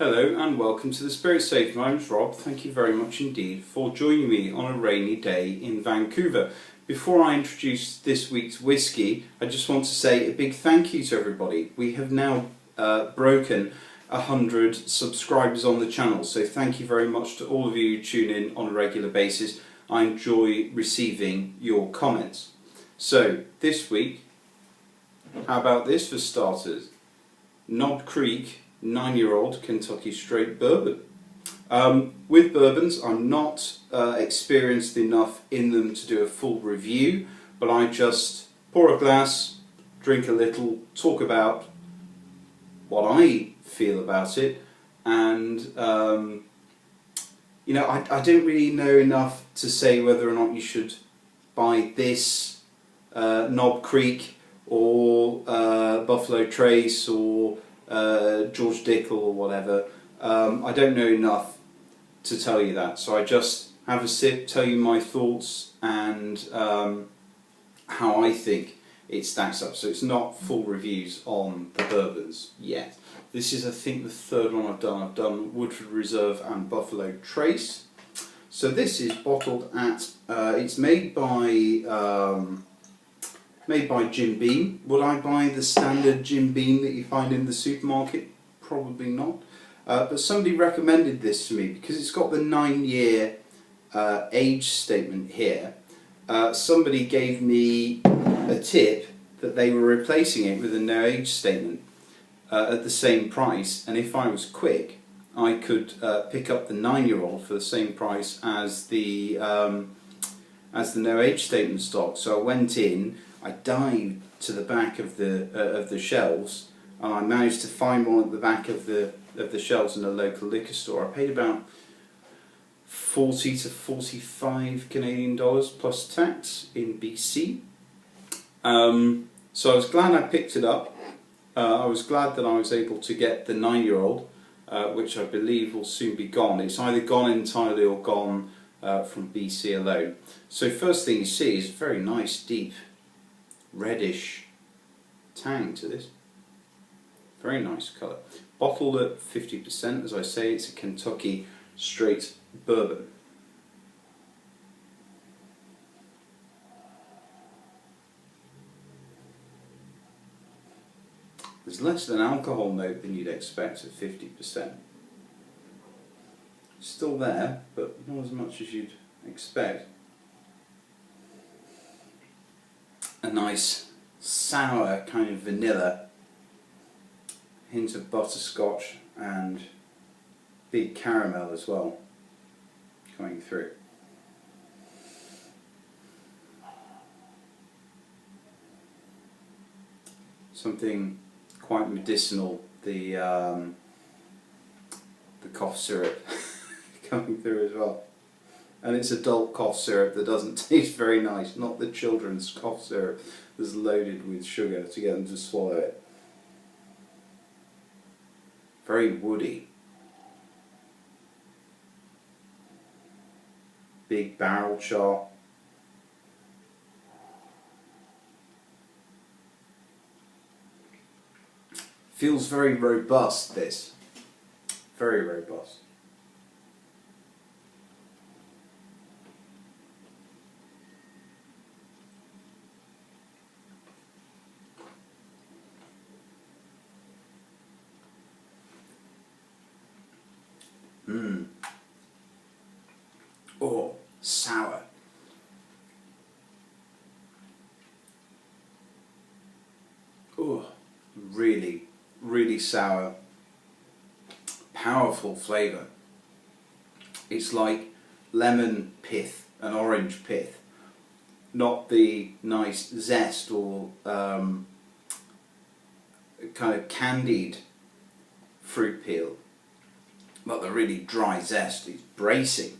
Hello and welcome to the Spirit Safe. My name's Rob. Thank you very much indeed for joining me on a rainy day in Vancouver. Before I introduce this week's whiskey, I just want to say a big thank you to everybody. We have now broken 100 subscribers on the channel, so thank you very much to all of you who tune in on a regular basis. I enjoy receiving your comments. So this week, how about this for starters? Knob Creek 9-year-old Kentucky Straight Bourbon. With bourbons, I'm not experienced enough in them to do a full review, but I just pour a glass, drink a little, talk about what I feel about it, and you know, I don't really know enough to say whether or not you should buy this Knob Creek or Buffalo Trace or George Dickel or whatever. I don't know enough to tell you that, so I just have a sip, tell you my thoughts and how I think it stacks up. So it's not full reviews on the bourbons yet. This is, I think, the third one I've done. I've done Woodford Reserve and Buffalo Trace. So this is bottled at, it's made by Jim Beam. Would I buy the standard Jim Beam that you find in the supermarket? Probably not. But somebody recommended this to me because it's got the 9-year age statement here. Somebody gave me a tip that they were replacing it with a no age statement at the same price, and if I was quick I could pick up the 9-year-old for the same price as the no age statement stock. So I went in, I dived to the back of the shelves, and I managed to find one at the back of the shelves in a local liquor store. I paid about 40 to 45 Canadian dollars plus tax in BC. So I was glad I picked it up. I was glad that I was able to get the 9-year-old, which I believe will soon be gone. It's either gone entirely or gone from BC alone. So first thing you see is a very nice deep reddish tang to this. Very nice colour. Bottled at 50%, as I say. It's a Kentucky Straight Bourbon. There's less of an alcohol note than you'd expect at 50%. Still there, but not as much as you'd expect. A nice sour kind of vanilla, hint of butterscotch and big caramel as well coming through. Something quite medicinal, the cough syrup coming through as well. And it's adult cough syrup that doesn't taste very nice, not the children's cough syrup that's loaded with sugar to get them to swallow it. Very woody. Big barrel char. Feels very robust, this. Very robust. Oh, sour. Oh, really, really sour. Powerful flavour. It's like lemon pith and orange pith. Not the nice zest or kind of candied fruit peel, but the really dry zest is bracing.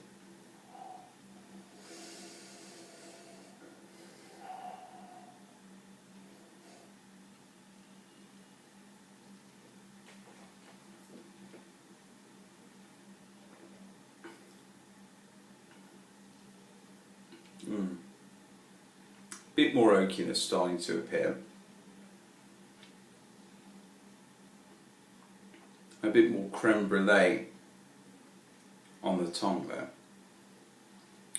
Bit more oakiness starting to appear. a bit more creme brulee on the tongue there.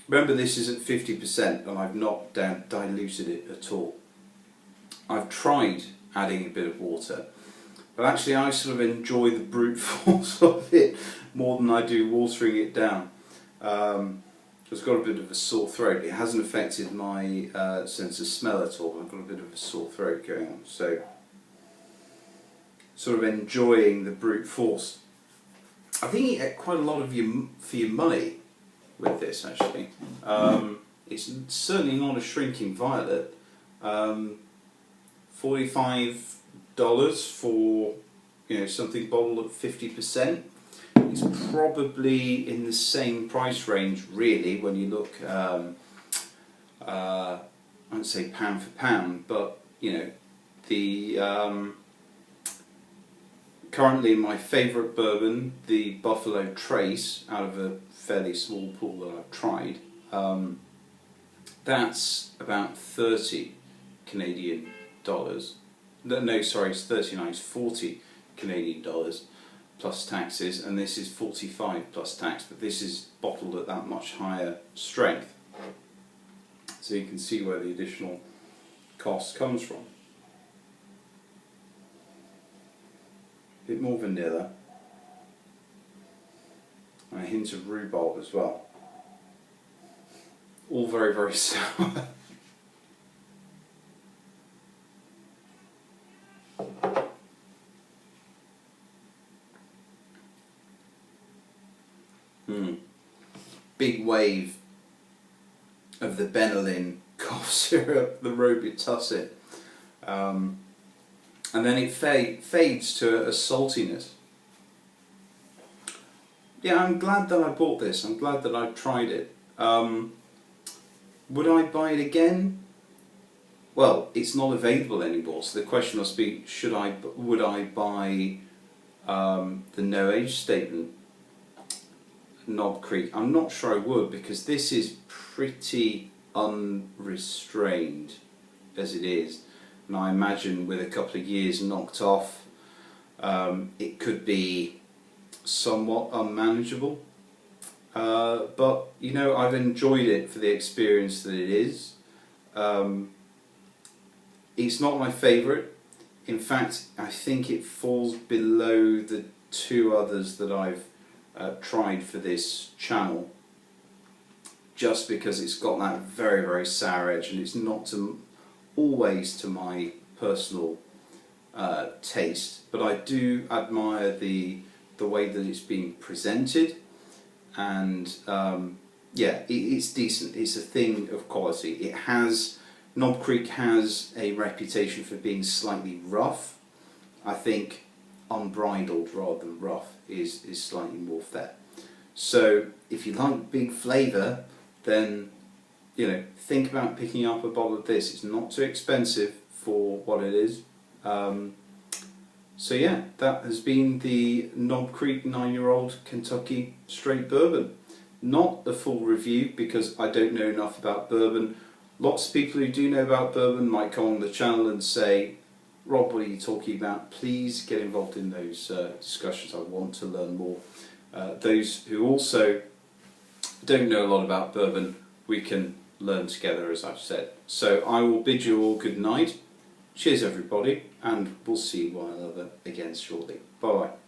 Remember, this is at 50% and I've not diluted it at all. I've tried adding a bit of water, but actually I sort of enjoy the brute force of it more than I do watering it down. I've got a bit of a sore throat. It hasn't affected my sense of smell at all. I've got a bit of a sore throat going on, so sort of enjoying the brute force. I think you get quite a lot of for your money with this, actually. It's certainly not a shrinking violet. $45 for, you know, something bottled at 50%. It's probably in the same price range, really, when you look. I won't say pound for pound, but you know, the currently my favourite bourbon, the Buffalo Trace, out of a fairly small pool that I've tried, that's about 30 Canadian dollars. No, sorry, it's 39, it's 40 Canadian dollars plus taxes, and this is 45 plus tax, but this is bottled at that much higher strength. So you can see where the additional cost comes from. A bit more vanilla, and a hint of rhubarb as well. All very, very sour. Big wave of the Benylin cough syrup, the Robitussin, and then it fades to a saltiness. Yeah, I'm glad that I bought this. I'm glad that I tried it. Would I buy it again? Well, it's not available anymore, so the question must be: would I buy the no age statement Knob Creek? I'm not sure I would, because this is pretty unrestrained as it is, and I imagine with a couple of years knocked off, it could be somewhat unmanageable. But you know, I've enjoyed it for the experience that it is. It's not my favourite. In fact, I think it falls below the two others that I've tried for this channel, just because it's got that very, very sour edge, and it's not always to my personal taste. But I do admire the way that it's being presented, and yeah, it's decent. It's a thing of quality. It has, Knob Creek has a reputation for being slightly rough. I think unbridled rather than rough is slightly more fair. So if you like big flavour, then you know, think about picking up a bottle of this. It's not too expensive for what it is. So yeah, that has been the Knob Creek 9-year-old Kentucky Straight Bourbon. Not a full review because I don't know enough about bourbon. Lots of people who do know about bourbon might come on the channel and say, Rob, what are you talking about? Please get involved in those discussions. I want to learn more. Those who also don't know a lot about bourbon, we can learn together, as I've said. So I will bid you all good night. Cheers everybody, and we'll see one another again shortly. Bye bye.